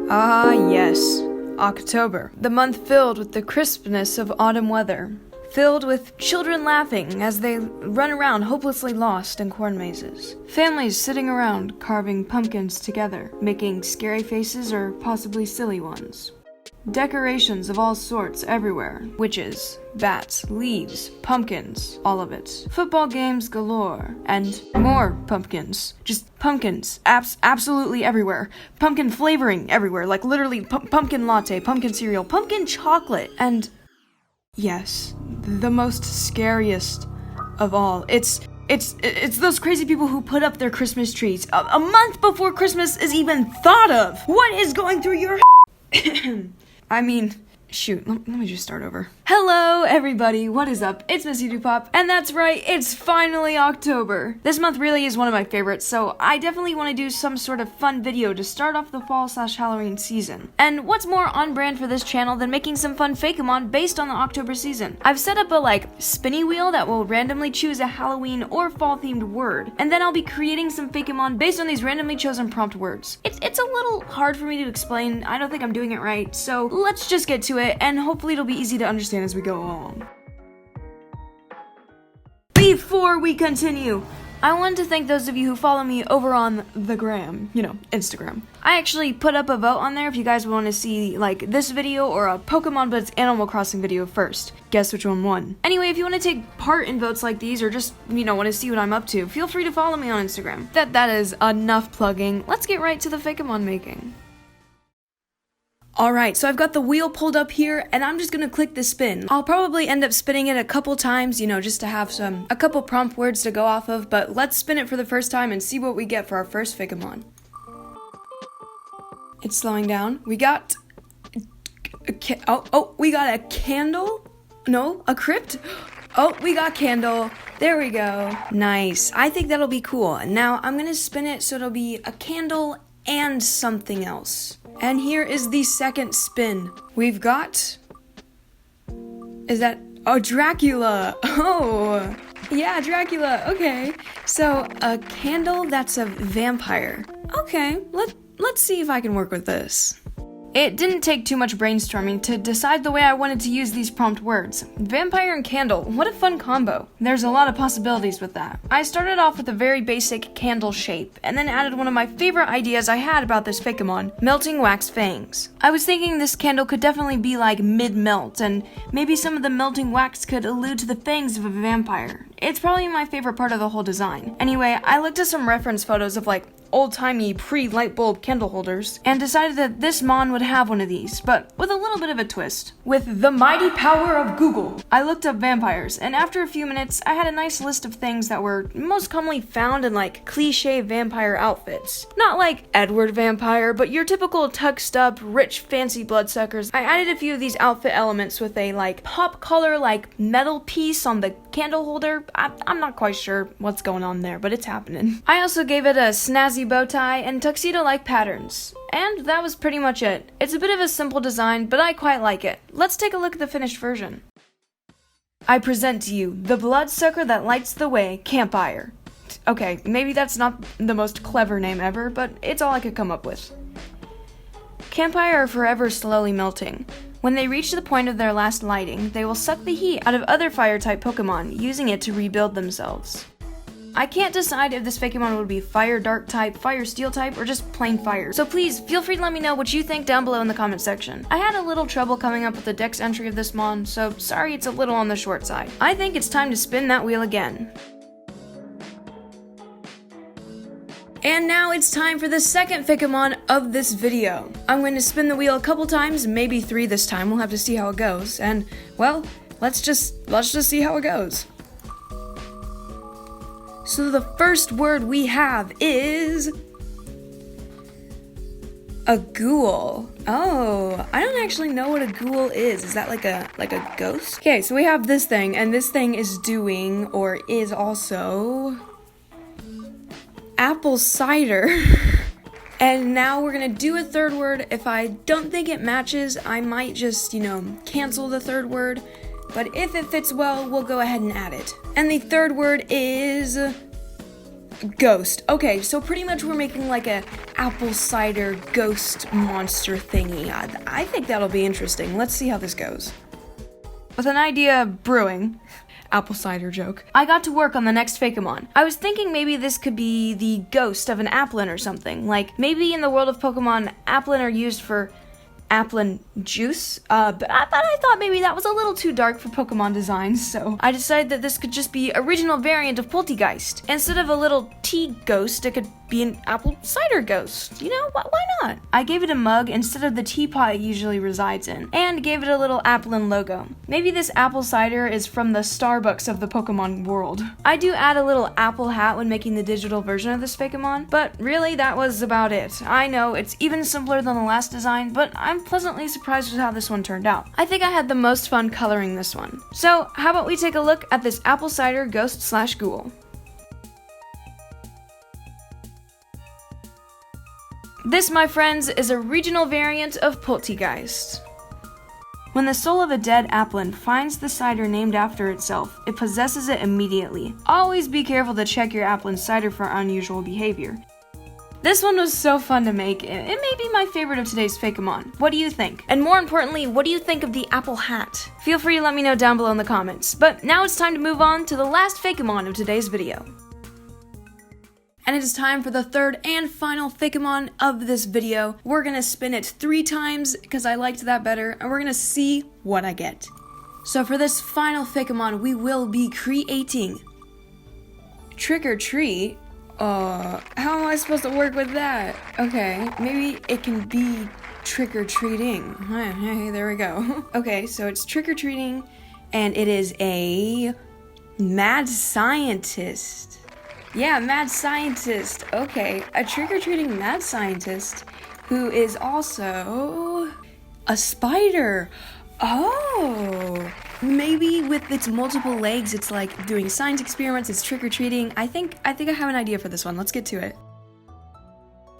Ah, yes. October. The month filled with the crispness of autumn weather. Filled with children laughing as they run around hopelessly lost in corn mazes. Families sitting around carving pumpkins together, making scary faces or possibly silly ones. Decorations of all sorts everywhere. Witches, bats, leaves, pumpkins, all of it. Football games galore. And more pumpkins. Just pumpkins. Absolutely everywhere. Pumpkin flavoring everywhere. Like literally pumpkin latte, pumpkin cereal, pumpkin chocolate. And yes, the most scariest of all. It's those crazy people who put up their Christmas trees a month before Christmas is even thought of. What is going through your I mean, shoot, let me just start over. Hello, everybody, what is up? It's Missy Dupop, and that's right, it's finally October. This month really is one of my favorites, so I definitely want to do some sort of fun video to start off the fall/Halloween season. And what's more on brand for this channel than making some fun Fakemon based on the October season? I've set up a, spinny wheel that will randomly choose a Halloween or fall-themed word, and then I'll be creating some Fakemon based on these randomly chosen prompt words. It's a little hard for me to explain, I don't think I'm doing it right, so let's just get to it, and hopefully it'll be easy to understand as we go along. Before we continue, I wanted to thank those of you who follow me over on the gram, Instagram. I actually put up a vote on there if you guys want to see, this video or a Pokemon but it's Animal Crossing video first. Guess which one won. Anyway, if you want to take part in votes like these or just, want to see what I'm up to, feel free to follow me on Instagram. That is enough plugging. Let's get right to the Fakemon making. Alright, so I've got the wheel pulled up here, and I'm just gonna click the spin. I'll probably end up spinning it a couple times, just to have a couple prompt words to go off of, but let's spin it for the first time and see what we get for our first Fakemon. It's slowing down. We got we got a candle? No, a crypt? Oh, we got candle. There we go. Nice. I think that'll be cool. Now, I'm gonna spin it so it'll be a candle and something else. And here is the second spin. We've got... Dracula! Oh! Yeah, Dracula, okay. So, a candle that's a vampire. Okay, let's see if I can work with this. It didn't take too much brainstorming to decide the way I wanted to use these prompt words. Vampire and candle, what a fun combo. There's a lot of possibilities with that. I started off with a very basic candle shape, and then added one of my favorite ideas I had about this Fakemon, melting wax fangs. I was thinking this candle could definitely be mid-melt, and maybe some of the melting wax could allude to the fangs of a vampire. It's probably my favorite part of the whole design. Anyway, I looked at some reference photos of old-timey pre-light bulb candle holders, and decided that this Mon would have one of these, but with a little bit of a twist. With the mighty power of Google, I looked up vampires, and after a few minutes, I had a nice list of things that were most commonly found in cliche vampire outfits. Not like Edward Vampire, but your typical tucked up, rich, fancy bloodsuckers. I added a few of these outfit elements with a pop color metal piece on the candle holder. I'm not quite sure what's going on there, but it's happening. I also gave it a snazzy bow tie and tuxedo-like patterns. And that was pretty much it. It's a bit of a simple design, but I quite like it. Let's take a look at the finished version. I present to you the bloodsucker that lights the way, Campfire. Okay, maybe that's not the most clever name ever, but it's all I could come up with. Campfire are forever slowly melting. When they reach the point of their last lighting, they will suck the heat out of other fire-type Pokemon, using it to rebuild themselves. I can't decide if this Fakemon would be Fire Dark type, Fire Steel type, or just plain fire. So please, feel free to let me know what you think down below in the comment section. I had a little trouble coming up with the dex entry of this Mon, so sorry it's a little on the short side. I think it's time to spin that wheel again. And now it's time for the second Fakemon of this video. I'm going to spin the wheel a couple times, maybe 3 this time, we'll have to see how it goes. And, well, let's just see how it goes. So the first word we have is... a ghoul. Oh, I don't actually know what a ghoul is. Is that like a ghost? Okay, so we have this thing, and this thing is doing, or is also... apple cider. And now we're gonna do a third word. If I don't think it matches, I might just, cancel the third word. But if it fits well, we'll go ahead and add it. And the third word is Ghost. Okay, so pretty much we're making like a apple cider ghost monster thingy. I think that'll be interesting. Let's see how this goes. With an idea brewing, apple cider joke, I got to work on the next Fakemon. I was thinking maybe this could be the ghost of an applin or something. Like, maybe in the world of Pokemon, applin are used for applin juice, but I thought maybe that was a little too dark for Pokemon designs, so I decided that this could just be a regional variant of Poltegeist. Instead of a little tea ghost, it could be an apple cider ghost. You know, why not? I gave it a mug instead of the teapot it usually resides in, and gave it a little applin logo. Maybe this apple cider is from the Starbucks of the Pokemon world. I do add a little apple hat when making the digital version of this Fakemon, but really that was about it. I know, it's even simpler than the last design, but I'm pleasantly surprised with how this one turned out. I think I had the most fun coloring this one. So how about we take a look at this apple cider ghost/ghoul. This, my friends, is a regional variant of Poltegeist. When the soul of a dead applin finds the cider named after itself, it possesses it immediately. Always be careful to check your applin cider for unusual behavior. This one was so fun to make. It may be my favorite of today's Fakemon. What do you think? And more importantly, what do you think of the apple hat? Feel free to let me know down below in the comments. But now it's time to move on to the last Fakemon of today's video. And it is time for the third and final Fakemon of this video. We're gonna spin it 3 times because I liked that better, and we're gonna see what I get. So for this final Fakemon, we will be creating Trick or Treat. How am I supposed to work with that? Okay, maybe it can be trick-or-treating. Hey, there we go. Okay, so it's trick-or-treating, and it is a mad scientist. Yeah, mad scientist. Okay, a trick-or-treating mad scientist who is also a spider. Oh, maybe with its multiple legs, it's like doing science experiments, it's trick-or-treating. I think I have an idea for this one. Let's get to it.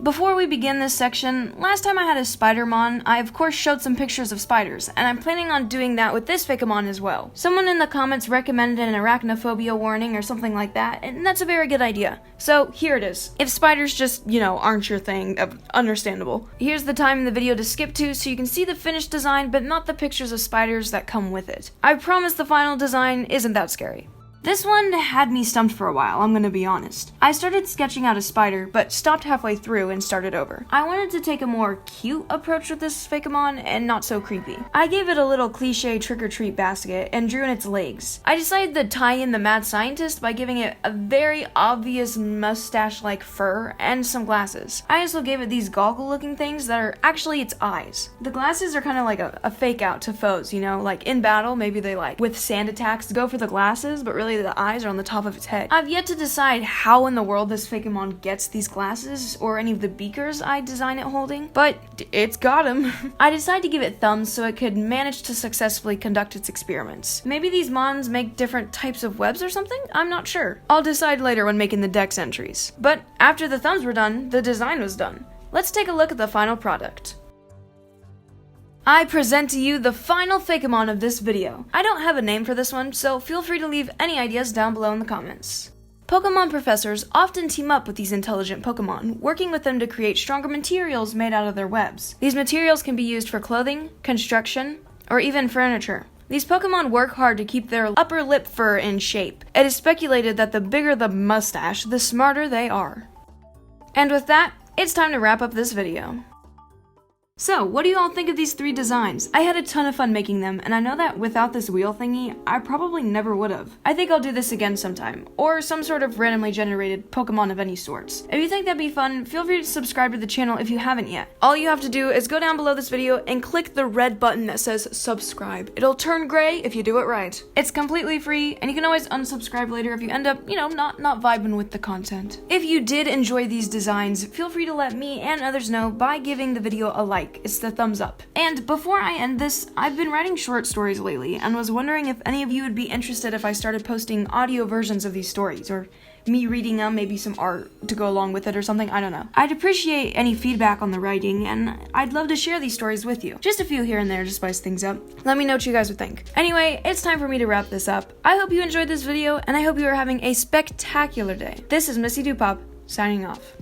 Before we begin this section, last time I had a Spidermon, I of course showed some pictures of spiders, and I'm planning on doing that with this Fakemon as well. Someone in the comments recommended an arachnophobia warning or something like that, and that's a very good idea. So here it is. If spiders just, aren't your thing, understandable. Here's the time in the video to skip to so you can see the finished design, but not the pictures of spiders that come with it. I promise the final design isn't that scary. This one had me stumped for a while, I'm gonna be honest. I started sketching out a spider, but stopped halfway through and started over. I wanted to take a more cute approach with this Fakemon and not so creepy. I gave it a little cliche trick-or-treat basket and drew in its legs. I decided to tie in the mad scientist by giving it a very obvious mustache-like fur and some glasses. I also gave it these goggle-looking things that are actually its eyes. The glasses are kind of like a fake out to foes, like in battle, maybe they withstand attacks, go for the glasses, but really the eyes are on the top of its head. I've yet to decide how in the world this Fakemon gets these glasses or any of the beakers I design it holding, but it's got them. I decided to give it thumbs so it could manage to successfully conduct its experiments. Maybe these mons make different types of webs or something? I'm not sure. I'll decide later when making the dex entries. But after the thumbs were done, the design was done. Let's take a look at the final product. I present to you the final Fakemon of this video. I don't have a name for this one, so feel free to leave any ideas down below in the comments. Pokemon professors often team up with these intelligent Pokemon, working with them to create stronger materials made out of their webs. These materials can be used for clothing, construction, or even furniture. These Pokemon work hard to keep their upper lip fur in shape. It is speculated that the bigger the mustache, the smarter they are. And with that, it's time to wrap up this video. So, what do you all think of these 3 designs? I had a ton of fun making them, and I know that without this wheel thingy, I probably never would have. I think I'll do this again sometime, or some sort of randomly generated Pokemon of any sorts. If you think that'd be fun, feel free to subscribe to the channel if you haven't yet. All you have to do is go down below this video and click the red button that says subscribe. It'll turn gray if you do it right. It's completely free, and you can always unsubscribe later if you end up, not vibing with the content. If you did enjoy these designs, feel free to let me and others know by giving the video a like. like, it's the thumbs up. And before I end this, I've been writing short stories lately and was wondering if any of you would be interested if I started posting audio versions of these stories, or me reading them, maybe some art to go along with it or something, I don't know. I'd appreciate any feedback on the writing, and I'd love to share these stories with you. Just a few here and there to spice things up. Let me know what you guys would think. Anyway, it's time for me to wrap this up. I hope you enjoyed this video, and I hope you are having a spectacular day. This is Missy Dupop, signing off.